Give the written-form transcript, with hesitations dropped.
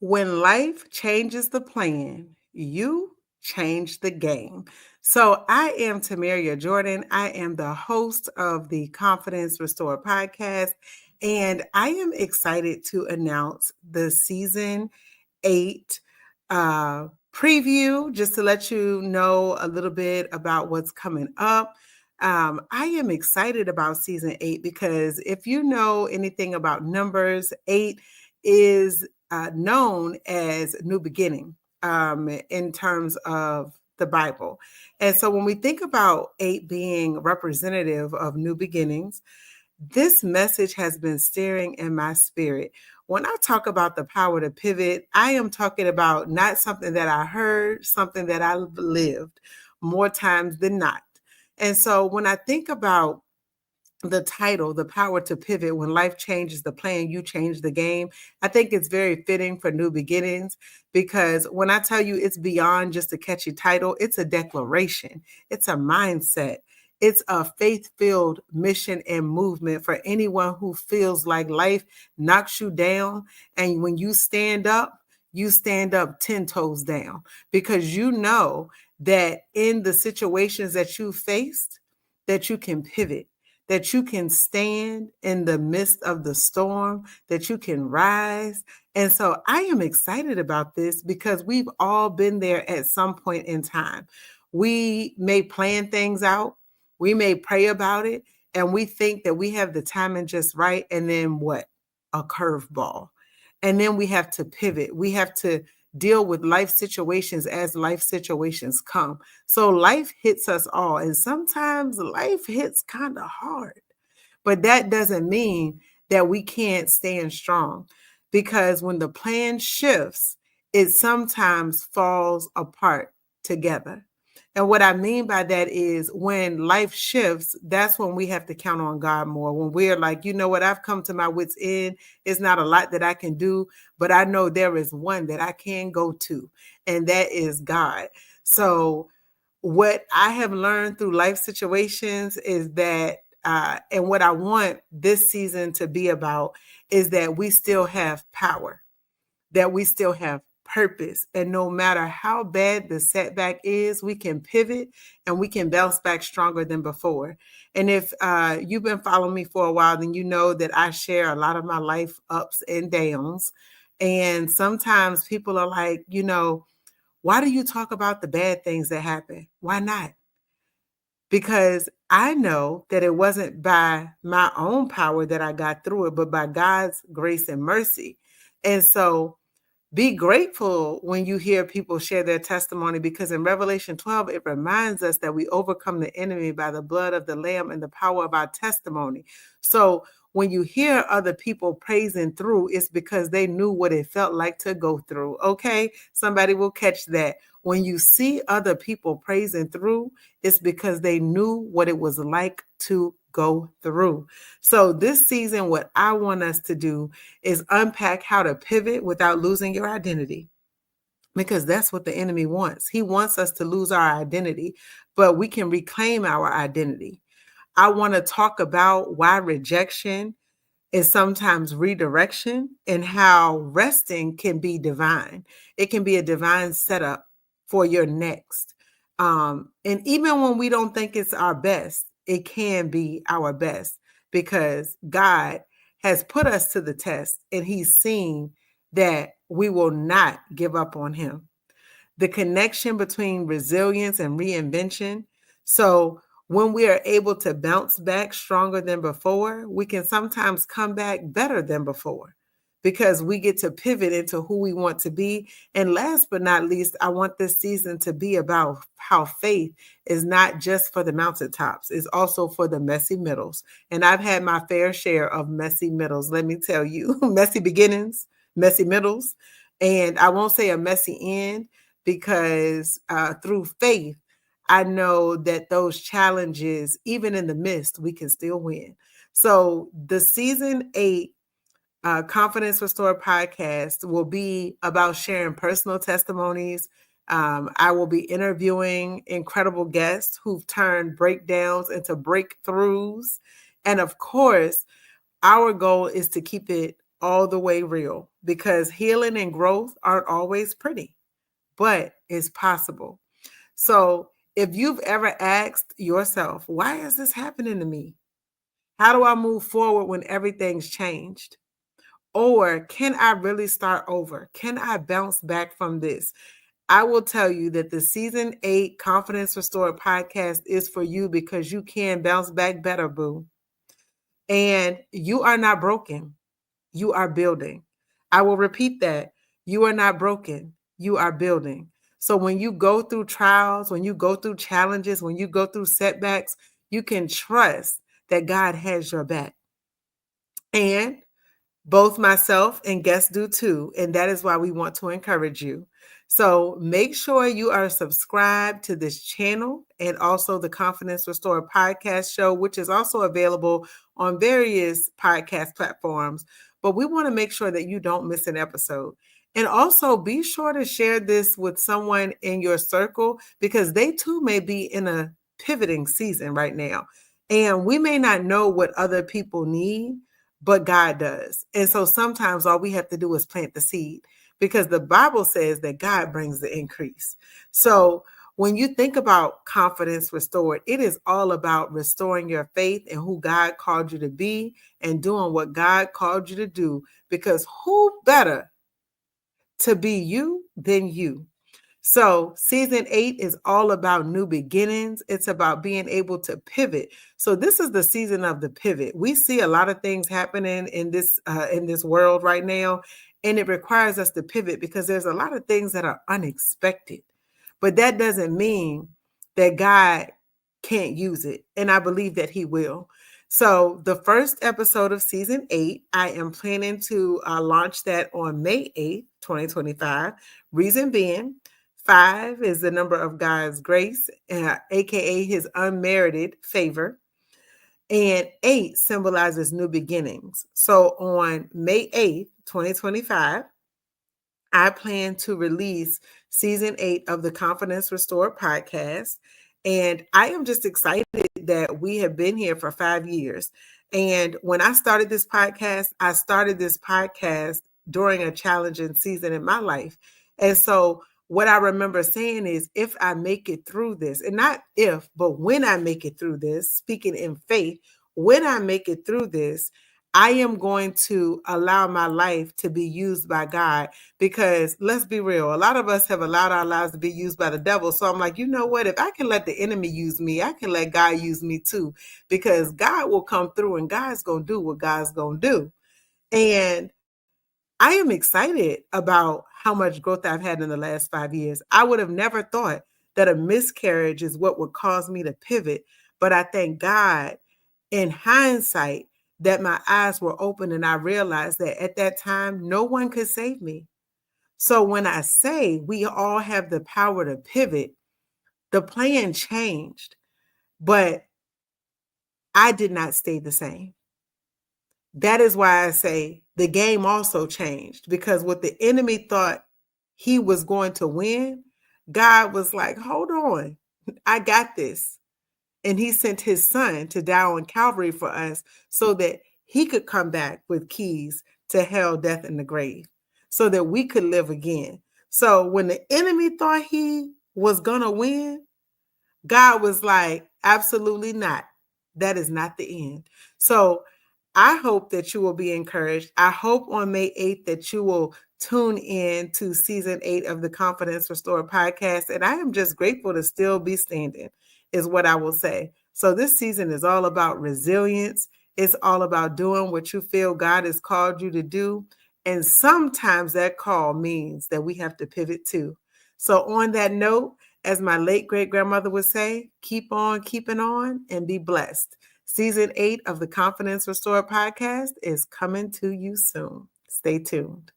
When life changes the plan, you change the game. So, I am Tomeria Jordan. I am the host of the Confidence Restore podcast, and I am excited to announce the season 8 preview just to let you know a little bit about what's coming up. I am excited about season 8 because if you know anything about numbers, 8 is known as new beginning in terms of the Bible. And so when we think about 8 being representative of new beginnings, this message has been stirring in my spirit. When I talk about the power to pivot, I am talking about not something that I heard, something that I lived more times than not. And so when I think about the title, The Power to Pivot, when life changes the plan, you change the game, I think it's very fitting for new beginnings because when I tell you it's beyond just a catchy title, it's a declaration, it's a mindset. It's a faith filled mission and movement for anyone who feels like life knocks you down. And when you stand up 10 toes down because you know that in the situations that you faced, that you can pivot, that you can stand in the midst of the storm, that you can rise. And so I am excited about this because we've all been there at some point in time. We may plan things out, we may pray about it, and we think that we have the timing just right. And then what? A curveball. And then we have to pivot. We have to deal with life situations as life situations come. So life hits us all. And sometimes life hits kind of hard. But that doesn't mean that we can't stand strong because when the plan shifts, it sometimes falls apart together. And what I mean by that is when life shifts, that's when we have to count on God more. When we're like, you know what, I've come to my wits' end. It's not a lot that I can do, but I know there is one that I can go to, and that is God. So, what I have learned through life situations is that, and what I want this season to be about is that we still have power, that we still have purpose. And no matter how bad the setback is, we can pivot and we can bounce back stronger than before. And if you've been following me for a while, then you know that I share a lot of my life ups and downs. And sometimes people are like, why do you talk about the bad things that happen? Why not? Because I know that it wasn't by my own power that I got through it, but by God's grace and mercy. And so be grateful when you hear people share their testimony because in Revelation 12, it reminds us that we overcome the enemy by the blood of the Lamb and the power of our testimony. So when you hear other people praising through, it's because they knew what it felt like to go through. Okay, somebody will catch that. When you see other people praising through, it's because they knew what it was like to go through. So this season, what I want us to do is unpack how to pivot without losing your identity. Because that's what the enemy wants. He wants us to lose our identity, but we can reclaim our identity. I want to talk about why rejection is sometimes redirection and how resting can be divine. It can be a divine setup for your next. And even when we don't think it's our best, it can be our best because God has put us to the test and he's seen that we will not give up on him. The connection between resilience and reinvention. So when we are able to bounce back stronger than before, we can sometimes come back better than before because we get to pivot into who we want to be. And last but not least, I want this season to be about how faith is not just for the mountaintops, it's also for the messy middles. And I've had my fair share of messy middles, let me tell you, messy beginnings, messy middles. And I won't say a messy end because through faith, I know that those challenges, even in the midst, we can still win. So the season 8 Confidence Restore podcast will be about sharing personal testimonies. I will be interviewing incredible guests who've turned breakdowns into breakthroughs. And of course, our goal is to keep it all the way real because healing and growth aren't always pretty, but it's possible. So if you've ever asked yourself, why is this happening to me? How do I move forward when everything's changed? Or can I really start over? Can I bounce back from this? I will tell you that the season 8 Confidence Restored podcast is for you because you can bounce back better, boo. And you are not broken. You are building. I will repeat that. You are not broken. You are building. So when you go through trials, when you go through challenges, when you go through setbacks, you can trust that God has your back. And both myself and guests do too. And that is why we want to encourage you. So make sure you are subscribed to this channel and also the Confidence Restored podcast show, which is also available on various podcast platforms. But we want to make sure that you don't miss an episode. And also be sure to share this with someone in your circle because they too may be in a pivoting season right now. And we may not know what other people need, but God does. And so sometimes all we have to do is plant the seed because the Bible says that God brings the increase. So when you think about confidence restored, it is all about restoring your faith in who God called you to be and doing what God called you to do, because who better to be you than you? So season 8 is all about new beginnings. It's about being able to pivot. So this is the season of the pivot. We see a lot of things happening in this world right now, and it requires us to pivot because there's a lot of things that are unexpected. But that doesn't mean that God can't use it, and I believe that He will. So the first episode of season 8, I am planning to launch that on May 8th, 2025. Reason being, 5 is the number of God's grace, aka His unmerited favor. And 8 symbolizes new beginnings. So on May 8th, 2025, I plan to release season 8 of the Confidence Restored podcast. And I am just excited that we have been here for 5 years. And when I started this podcast during a challenging season in my life. And so what I remember saying is, if I make it through this, and not if, but when I make it through this, speaking in faith, when I make it through this, I am going to allow my life to be used by God, because let's be real, a lot of us have allowed our lives to be used by the devil. So I'm like, you know what? If I can let the enemy use me, I can let God use me too, because God will come through and God's going to do what God's going to do. And I am excited about how much growth I've had in the last 5 years. I would have never thought that a miscarriage is what would cause me to pivot. But I thank God in hindsight that my eyes were open and I realized that at that time, no one could save me. So when I say we all have the power to pivot, the plan changed, but I did not stay the same. That is why I say the game also changed, because what the enemy thought he was going to win, God was like, hold on, I got this. And He sent His Son to die on Calvary for us so that He could come back with keys to hell, death, and the grave so that we could live again. So when the enemy thought he was going to win, God was like, absolutely not. That is not the end. So I hope that you will be encouraged. I hope on May 8th that you will tune in to season 8 of the Confidence Restored podcast. And I am just grateful to still be standing, is what I will say. So this season is all about resilience. It's all about doing what you feel God has called you to do. And sometimes that call means that we have to pivot too. So on that note, as my late great grandmother would say, keep on keeping on and be blessed. Season 8 of the Confidence Restored podcast is coming to you soon. Stay tuned.